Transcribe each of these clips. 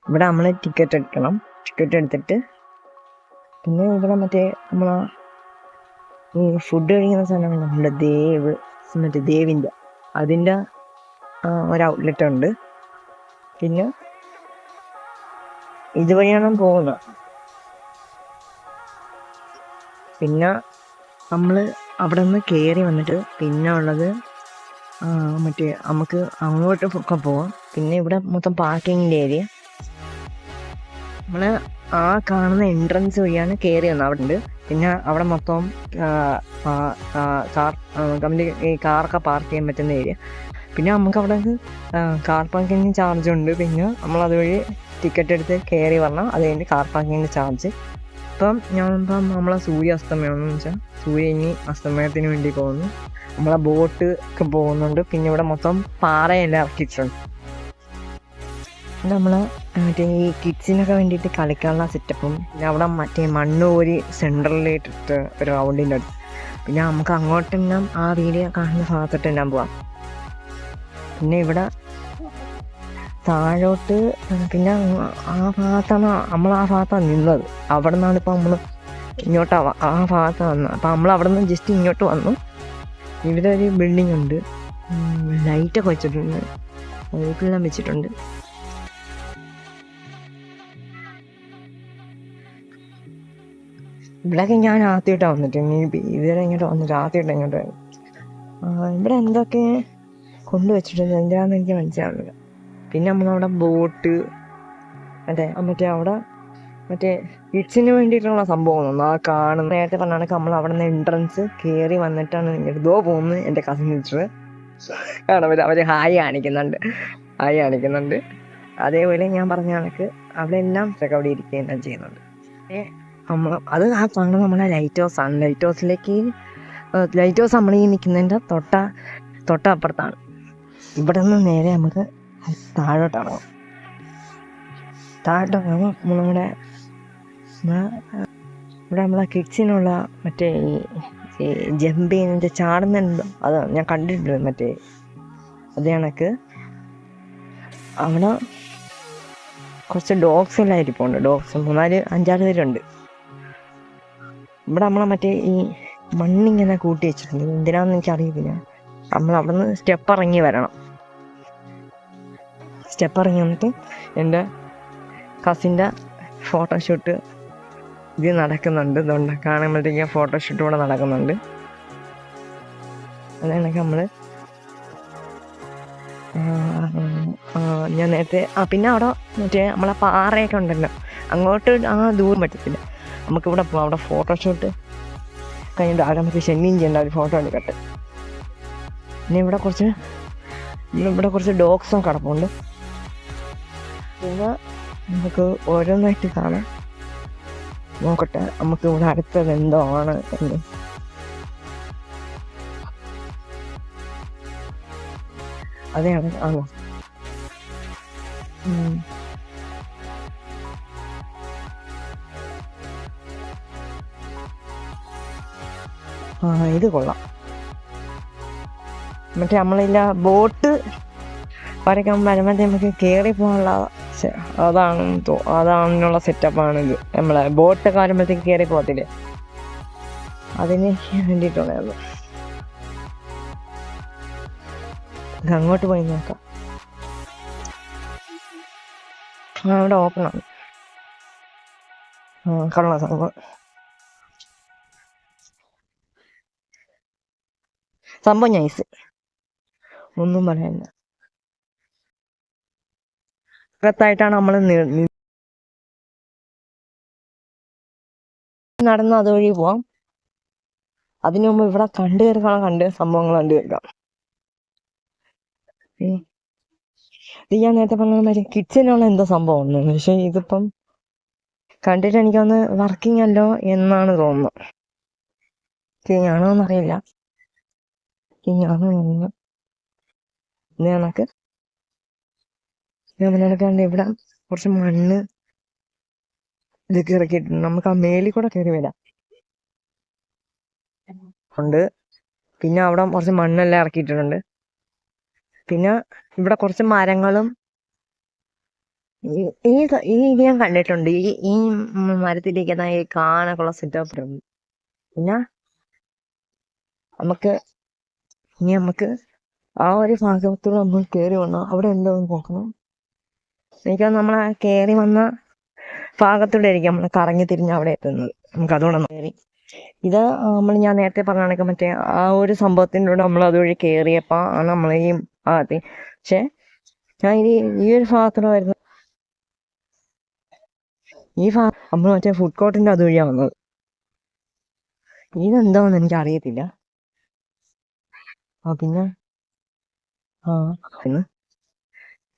ഇവിടെ നമ്മൾ ടിക്കറ്റ് എടുക്കണം. ടിക്കറ്റ് എടുത്തിട്ട് പിന്നെ ഇവിടെ മറ്റേ നമ്മളെ ഈ ഫുഡ് കഴിക്കുന്ന സ്ഥലമുണ്ട്, നമ്മുടെ മറ്റേ ദേവിൻ്റെ അതിൻ്റെ ഒരു ഔട്ട്ലെറ്റ് ഉണ്ട്. പിന്നെ ഇതുവഴിയാണ് പോകുന്നത്. പിന്നെ നമ്മൾ അവിടെ നിന്ന് കയറി വന്നിട്ട് പിന്നെ ഉള്ളത് മറ്റേ നമുക്ക് അങ്ങോട്ടൊക്കെ പോവാം. പിന്നെ ഇവിടെ മൊത്തം പാർക്കിങ്ങിൻ്റെ ഏരിയ. നമ്മൾ ആ കാണുന്ന എൻട്രൻസ് വഴിയാണ് കയറി വന്നത്. അവിടെ ഉണ്ട്. പിന്നെ അവിടെ മൊത്തം ഈ കാറൊക്കെ പാർക്ക് ചെയ്യാൻ പറ്റുന്ന ഏരിയ. പിന്നെ നമുക്ക് അവിടെ കാർ പാർക്കിങ്ങിന് ചാർജ് ഉണ്ട്. പിന്നെ നമ്മൾ അതുവഴി ടിക്കറ്റ് എടുത്ത് കയറി വന്നാൽ അത് കഴിഞ്ഞ് കാർ പാർക്കിങ്ങിന് ചാർജ്. ഇപ്പം നമ്മളെ സൂര്യാസ്തമയമെന്ന് വെച്ചാൽ സൂര്യ ഇനി അസ്തമയത്തിന് വേണ്ടി പോകുന്നു. നമ്മളെ ബോട്ട് ഒക്കെ പോകുന്നുണ്ട്. പിന്നെ ഇവിടെ മൊത്തം പാറയെല്ലാം ഇറക്കിയിട്ടുണ്ട്. നമ്മൾ മറ്റേ ഈ കിഡ്സിനൊക്കെ വേണ്ടിയിട്ട് കളിക്കാനുള്ള സെറ്റപ്പും പിന്നെ അവിടെ മറ്റേ മണ്ണ് കോരി സെൻട്രലിലിട്ടിട്ട് ഒരു റൗണ്ടിൻ്റെ അടുത്ത്. പിന്നെ നമുക്ക് അങ്ങോട്ടെല്ലാം ആ വീഡിയോ കാണുന്ന ഭാഗത്തോട്ടെല്ലാം പോവാം. പിന്നെ ഇവിടെ താഴോട്ട് പിന്നെ ആ ഭാഗത്താണ് നമ്മൾ ആ ഭാഗത്താണ് നിന്നത്. അവിടെ നിന്നാണ് ഇപ്പം നമ്മൾ ഇങ്ങോട്ടാ ആ ഭാഗത്ത് വന്നത്. അപ്പം നമ്മൾ അവിടെ നിന്ന് ജസ്റ്റ് ഇങ്ങോട്ട് വന്നു. ഇവിടെ ഒരു ബിൽഡിംഗ് ഉണ്ട്, ലൈറ്റൊക്കെ വെച്ചിട്ടുണ്ട്, ലൈറ്റെല്ലാം വെച്ചിട്ടുണ്ട്. ഇവിടെയൊക്കെ ഞാൻ ആദ്യമായിട്ടാണ് വന്നിട്ട്, ഇതുവരെ ഇങ്ങോട്ട് വന്നിട്ട് ആദ്യമായിട്ട് ഇങ്ങോട്ട് വരും. ഇവിടെ എന്തൊക്കെ കൊണ്ടുവച്ചിട്ടുണ്ട് എന്തിനാണെന്ന് എനിക്ക് മനസ്സിലാവുന്നില്ല. പിന്നെ നമ്മളവിടെ ബോട്ട് മറ്റേ അവിടെ മറ്റേ കിഡ്സിന് വേണ്ടിയിട്ടുള്ള സംഭവം ആ കാണുന്ന നേരത്തെ പറഞ്ഞാൽ നമ്മൾ അവിടെ നിന്ന് എൻട്രൻസ് കയറി വന്നിട്ടാണ് എന്തോ പോകുന്നത്. എൻ്റെ കസിൻ സിസ്റ്റർ കാണാൻ പറ്റും, അവർ ഹായ് കാണിക്കുന്നുണ്ട്. അതേപോലെ ഞാൻ പറഞ്ഞ കണക്ക് അവിടെ എല്ലാം അവിടെ ഇരിക്കുകയെല്ലാം ചെയ്യുന്നുണ്ട്. അത് ആ കാണുന്നത് നമ്മളെ ലൈറ്റ് ഹൗസാണ്. ലൈറ്റ് ഹൗസ് നമ്മൾ ഈ നിൽക്കുന്നതിൻ്റെ തൊട്ടപ്പുറത്താണ്. ഇവിടെ നിന്ന് നേരെ നമുക്ക് താഴോട്ടാണ്. നമ്മുടെ ഇവിടെ നമ്മളെ കിഡ്സിനുള്ള മറ്റേ ഈ ജമ്പ് ചെയ്യുന്നതിൻ്റെ ചാടുന്നുണ്ട്, അത് ഞാൻ കണ്ടിട്ടുണ്ട്. മറ്റേ അത് കണക്ക് അവിടെ കുറച്ച് ഡോഗ്സ് എല്ലാം ഇരിപ്പുണ്ട്. ഡോഗ്സ് 3-5 പേരുണ്ട്. ഇവിടെ നമ്മളെ മറ്റേ ഈ മണ്ണിങ്ങനെ കൂട്ടി വെച്ചിട്ടുണ്ട്, എന്തിനാന്ന് എനിക്കറിയില്ല. നമ്മൾ അവിടെ നിന്ന് സ്റ്റെപ്പ് ഇറങ്ങി വരണം. സ്റ്റെപ്പ് ഇറങ്ങി വന്നിട്ട് എൻ്റെ കസിൻ്റെ ഫോട്ടോഷൂട്ട് ഇത് നടക്കുന്നുണ്ട്. ഇതുകൊണ്ട് കാണുമ്പോഴത്തേക്ക് ഫോട്ടോഷൂട്ട് കൂടെ നടക്കുന്നുണ്ട്. അതാണെങ്കിൽ നമ്മൾ ഞാൻ നേരത്തെ പിന്നെ അവിടെ മറ്റേ നമ്മളെ പാറയൊക്കെ ഉണ്ടല്ലോ, അങ്ങോട്ട് ദൂരം പറ്റത്തില്ല. നമുക്കിവിടെ പോകാം. അവിടെ ഫോട്ടോഷൂട്ട് കഴിഞ്ഞിട്ട് അവിടെ നമുക്ക് ഷെന്നിയും ചെയ്യേണ്ട ഒരു ഫോട്ടോ എടുക്കട്ടെ. പിന്നെ ഇവിടെ കുറച്ച് ഡോഗ്സും കിടപ്പുണ്ട്. പിന്നെ നമുക്ക് ഓരോന്നായിട്ട് കാണാം. നോക്കട്ടെ നമുക്ക് ഇവിടെ അടുത്തത് എന്തോ ആണ് എന്ന്. അതെയാണ് ആണോ? ഇത് കൊള്ളാം. മറ്റേ നമ്മളില്ല ബോട്ട് വരയ്ക്കാൻ വരുമ്പോഴത്തേ നമുക്ക് കയറി പോകാനുള്ള അതാണെന്നുള്ള സെറ്റപ്പാണിത്. നമ്മളെ ബോട്ടൊക്കെ വരുമ്പോഴത്തേക്ക് കയറി പോകത്തില്ലേ, അതിന് വേണ്ടിയിട്ടുള്ളത്. അങ്ങോട്ട് പോയി നോക്കാം. ഇവിടെ ഓപ്പണാണ്. കൊള്ളാം സംഭവം നൈസ്, ഒന്നും പറയാനില്ല. അകത്തായിട്ടാണ് നമ്മൾ നടന്ന് അതുവഴി പോവാം. അതിനു മുമ്പ് ഇവിടെ സംഭവങ്ങൾ കണ്ടു തീർക്കാം. ഇത് ഞാൻ നേരത്തെ പറഞ്ഞ മാതിരി കിഡ്സിനുള്ള എന്തോ സംഭവം ഒന്നും, പക്ഷെ ഇതിപ്പം കണ്ടിട്ട് എനിക്കൊന്ന് വർക്കിംഗ് അല്ലോ എന്നാണ് തോന്നുന്നത്. ഞാനോ എന്നറിയില്ല. കണ്ട് ഇവിടെ കുറച്ച് മണ്ണ് ഇതൊക്കെ ഇറക്കിയിട്ടുണ്ട്. നമുക്ക് ആ മേലിൽ കൂടെ കയറി വരാം ഉണ്ട്. പിന്നെ അവിടെ കുറച്ച് മണ്ണെല്ലാം ഇറക്കിയിട്ടുണ്ട്. പിന്നെ ഇവിടെ കുറച്ച് മരങ്ങളും ഈ ഇത് ഞാൻ കണ്ടിട്ടുണ്ട്. ഈ മരത്തിലിരിക്കുന്ന ഈ കാണൊക്കെയുള്ള സെറ്റപ്പ് ഉണ്ട്. പിന്നെ നമുക്ക് നമുക്ക് ആ ഒരു ഭാഗത്തൂടെ നമ്മൾ കയറി വന്നാൽ അവിടെ എന്തോ നോക്കണം. എനിക്ക് നമ്മളെ കയറി വന്ന ഭാഗത്തൂടെ ആയിരിക്കും നമ്മൾ കറങ്ങി തിരിഞ്ഞ് അവിടെ എത്തുന്നത്. നമുക്ക് അതുകൊണ്ട് കയറി ഇത് ഞാൻ നേരത്തെ പറഞ്ഞ കണക്ക് മറ്റേ ആ ഒരു സംഭവത്തിൻ്റെ കൂടെ നമ്മൾ അതുവഴി കയറിയപ്പോൾ ആണ് നമ്മൾ ഈ ഭാഗത്ത്. പക്ഷെ ഞാൻ ഈ ഒരു ഭാഗത്തൂടെ വരുന്നത് ഈ ഭാഗം നമ്മൾ മറ്റേ ഫുഡ് കോർട്ടിൻ്റെ അതുവഴിയാണ് വന്നത്. ഇതെന്താണെന്ന് എനിക്ക് അറിയത്തില്ല. പിന്നെ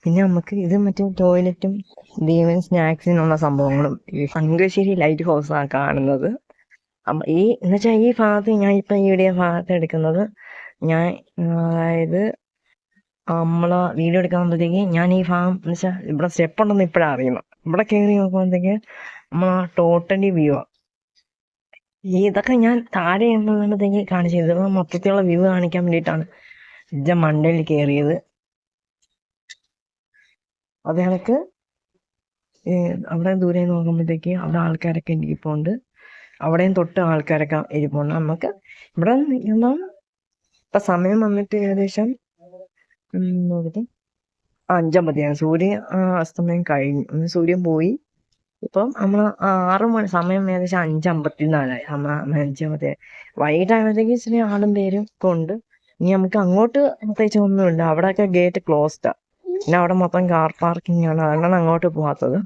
പിന്നെ നമുക്ക് ഇത് മറ്റേ ടോയ്ലറ്റും ദീവൻ സ്നാക്സിനുള്ള സംഭവങ്ങളും ഈ ശങ്കശ്ശേരി ലൈറ്റ് ഹൗസാണ് കാണുന്നത്. എന്നുവെച്ചാൽ ഈ ഭാഗത്ത് ഞാൻ ഇപ്പം ഈയിടെ ഭാഗത്ത് എടുക്കുന്നത് ഞാൻ അതായത് നമ്മളെ വീഡിയോ എടുക്കുമ്പോഴത്തേക്ക് ഞാൻ ഈ ഭാഗം എന്ന് വെച്ചാൽ ഇവിടെ സ്റ്റെപ്പ് ഉണ്ടെന്ന് ഇപ്പോഴാണ് അറിയുന്നത്. ഇവിടെ കയറി നോക്കുമ്പോഴത്തേക്ക് നമ്മൾ ടോട്ടലി വ്യൂ ആണ്. ഇതൊക്കെ ഞാൻ താഴെ എന്നുമ്പോഴത്തേക്ക് കാണിച്ചത് മൊത്തത്തിലുള്ള വ്യൂ കാണിക്കാൻ വേണ്ടിയിട്ടാണ് ഇജ്ജ മണ്ടയിൽ കയറിയത്. അത് കണക്ക് അവിടെ ദൂരെ നോക്കുമ്പോഴത്തേക്ക് അവിടെ ആൾക്കാരൊക്കെ ഇരിപ്പുണ്ട്. അവിടെയും തൊട്ട് ആൾക്കാരൊക്കെ ഇരിപ്പുണ്ട്. നമുക്ക് ഇവിടെ നിൽക്കുമ്പം ഇപ്പം സമയം വന്നിട്ട് ഏകദേശം നോക്കട്ടെ 5:50 സൂര്യൻ അസ്തമയം കഴിഞ്ഞു. സൂര്യൻ പോയി. ഇപ്പം നമ്മൾ 6 മണി സമയം ഏകദേശം 5:54 നമ്മൾ 5:50 വൈകിട്ടാകുമ്പോഴത്തേക്ക് ഇച്ചിരി ആളും പേരും ഒക്കെ ഉണ്ട്. ഇനി നമുക്ക് അങ്ങോട്ട് പ്രത്യേകിച്ച് ഒന്നുമില്ല. അവിടെയൊക്കെ ഗേറ്റ് ക്ലോസ്ഡാണ്. പിന്നെ അവിടെ മൊത്തം കാർ പാർക്കിംഗ് ആണ്. അതുകൊണ്ടാണ് അങ്ങോട്ട് പോകാത്തത്.